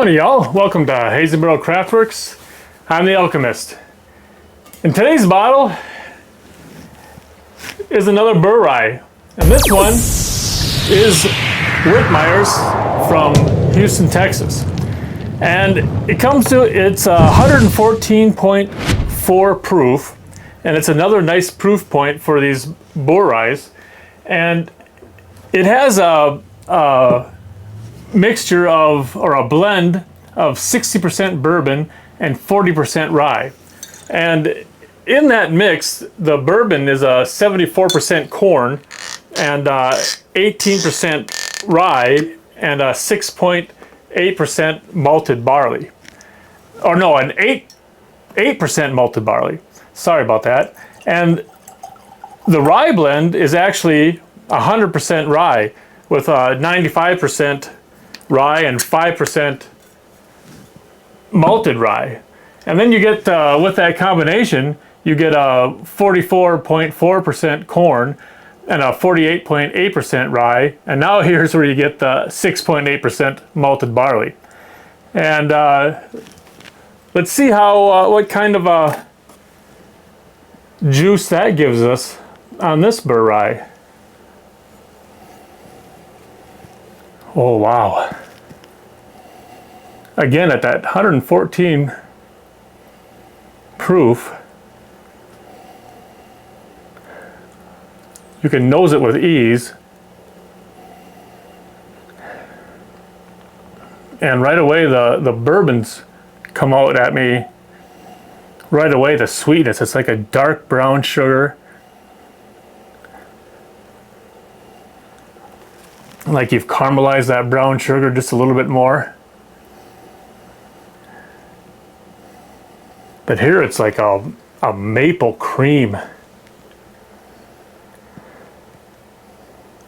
Howdy y'all, welcome to Hazenboro Craftworks. I'm the Alchemist. And today's bottle is another BouRye. And this one is Whitmeyer's from Houston, Texas. And it's 114.4 proof. And it's another nice proof point for these BouRyes. And it has a mixture of, or a blend of 60% bourbon and 40% rye. And in that mix, the bourbon is a 74% corn and 18% rye and a 6.8% malted barley. Or no, an 8% malted barley. Sorry about that. And the rye blend is actually 100% rye with 95% rye and 5% malted rye. And then you get, with that combination, you get a 44.4% corn and a 48.8% rye. And now here's where you get the 6.8% malted barley. And let's see how, what kind of a juice that gives us on this BouRye. Oh, wow. Again, at that 114 proof, you can nose it with ease. And right away, the bourbons come out at me. Right away, the sweetness. It's like a dark brown sugar. Like you've caramelized that brown sugar just a little bit more. But here it's like a maple cream.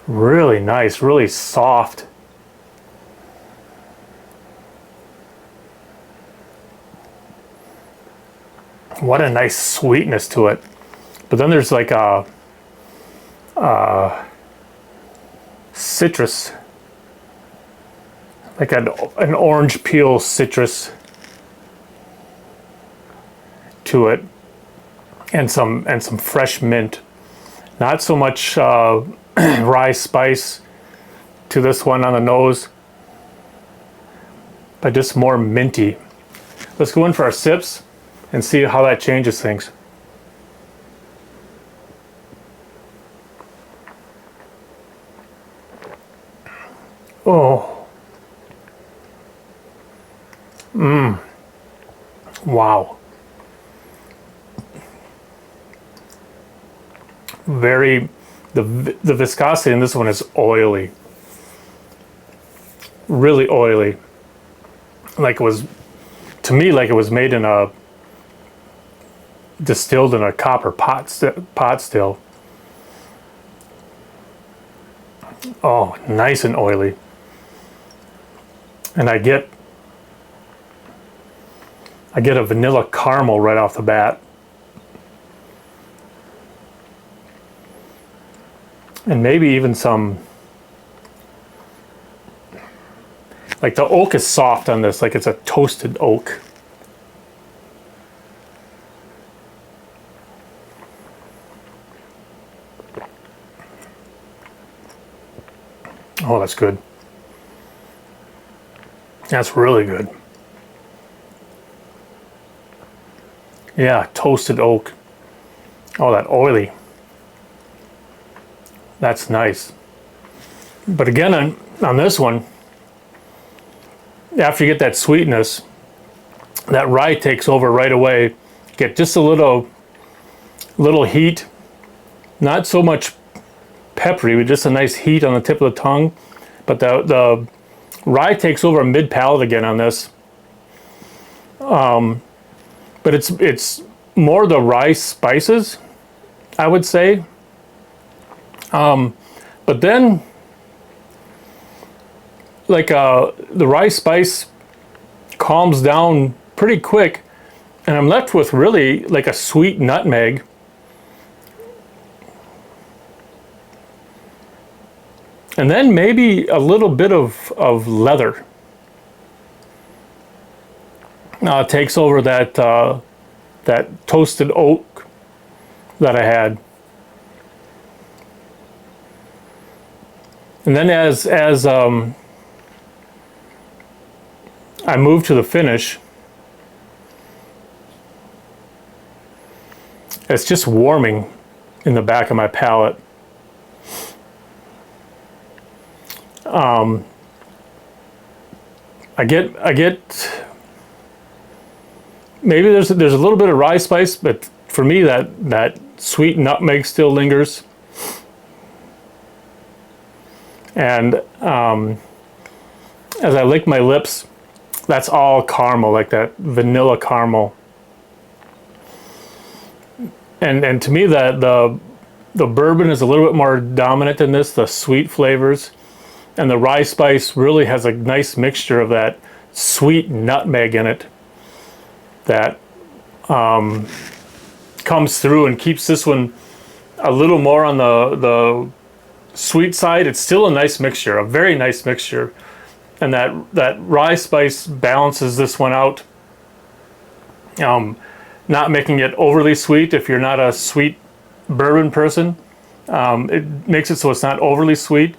Really nice, really soft. What a nice sweetness to it. But then there's like a citrus, like an orange peel citrus to it, and some fresh mint. Not so much rye spice to this one on the nose, but just more minty. Let's go in for our sips and see how that changes things. Oh. Wow. The viscosity in this one is oily. Really oily. Like it was, to me, like it was made in distilled in a copper pot still. Oh, nice and oily. And I get a vanilla caramel right off the bat. And maybe even some, like the oak is soft on this, like it's a toasted oak. Oh, that's good. That's really good. Yeah, toasted oak. Oh, that oily. That's nice. But again, on this one, after you get that sweetness, that rye takes over right away. Get just a little heat. Not so much peppery, but just a nice heat on the tip of the tongue. But the rye takes over mid palate again on this. But it's more the rye spices, I would say. But then, like the rye spice calms down pretty quick, and I'm left with really like a sweet nutmeg. And then maybe a little bit of leather. takes over that that toasted oak that I had. And then as I move to the finish, it's just warming in the back of my palate. I get maybe there's a little bit of rye spice, but for me that sweet nutmeg still lingers. And as I lick my lips, that's all caramel, like that vanilla caramel. And to me, that the bourbon is a little bit more dominant than this, the sweet flavors. And the rye spice really has a nice mixture of that sweet nutmeg in it that comes through and keeps this one a little more on the sweet side. It's still a nice mixture, a very nice mixture. And that rye spice balances this one out. Not making it overly sweet if you're not a sweet bourbon person. It makes it so it's not overly sweet.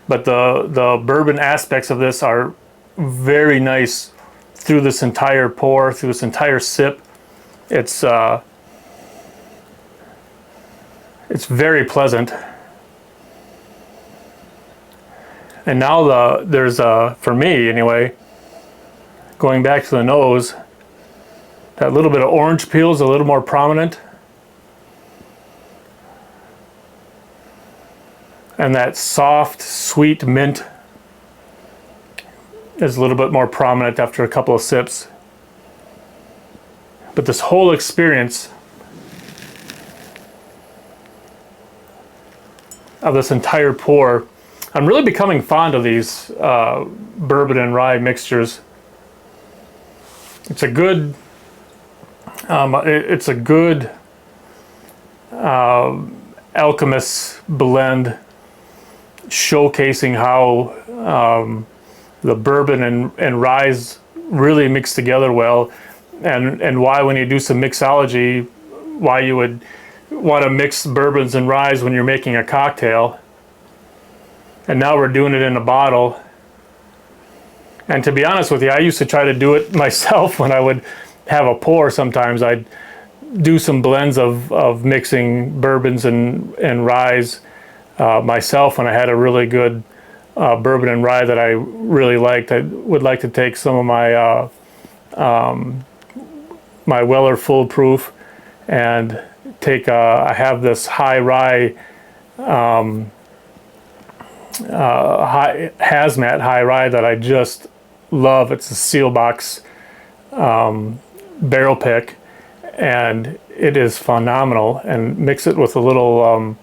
But the bourbon aspects of this are very nice through this entire pour, through this entire sip. It's very pleasant. And now there's for me anyway, going back to the nose, that little bit of orange peel is a little more prominent. And that soft, sweet mint is a little bit more prominent after a couple of sips. But this whole experience of this entire pour, I'm really becoming fond of these bourbon and rye mixtures. It's a good, Alchemist blend, showcasing how the bourbon and ryes really mix together well, and why when you do some mixology, why you would want to mix bourbons and ryes when you're making a cocktail. And now we're doing it in a bottle. And to be honest with you, I used to try to do it myself when I would have a pour. Sometimes I'd do some blends of mixing bourbons and ryes myself when I had a really good bourbon and rye that I really liked. I would like to take some of my my Weller Full Proof and take I have this high rye hazmat high rye that I just love. It's a seal box barrel pick, and it is phenomenal. And mix it with a little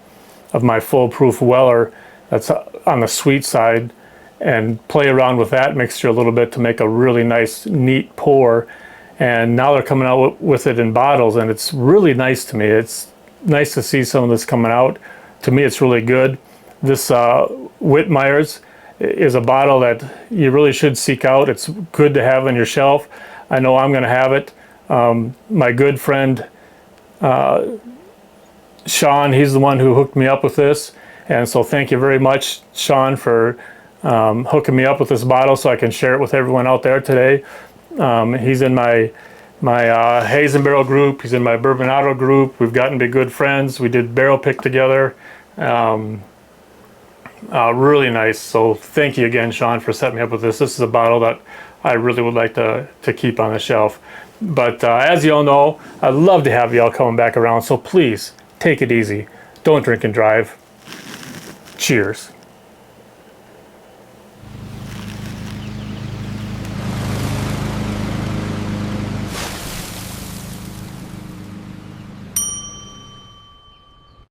of my Full Proof Weller that's on the sweet side, and play around with that mixture a little bit to make a really nice, neat pour. And now they're coming out with it in bottles, and it's really nice to me. It's nice to see some of this coming out. To me, it's really good. This Whitmeyer's is a bottle that you really should seek out. It's good to have on your shelf. I know I'm going to have it. My good friend Sean, he's the one who hooked me up with this, and so thank you very much, Sean, for hooking me up with this bottle so I can share it with everyone out there today. He's in my Haze and Barrel group. He's in my Bourbon Auto group. We've gotten to be good friends. We did barrel pick together. Really nice. So thank you again, Sean, for setting me up with this. This is a bottle that I really would like to keep on the shelf. But as you all know, I'd love to have you all coming back around. So please take it easy. Don't drink and drive. Cheers.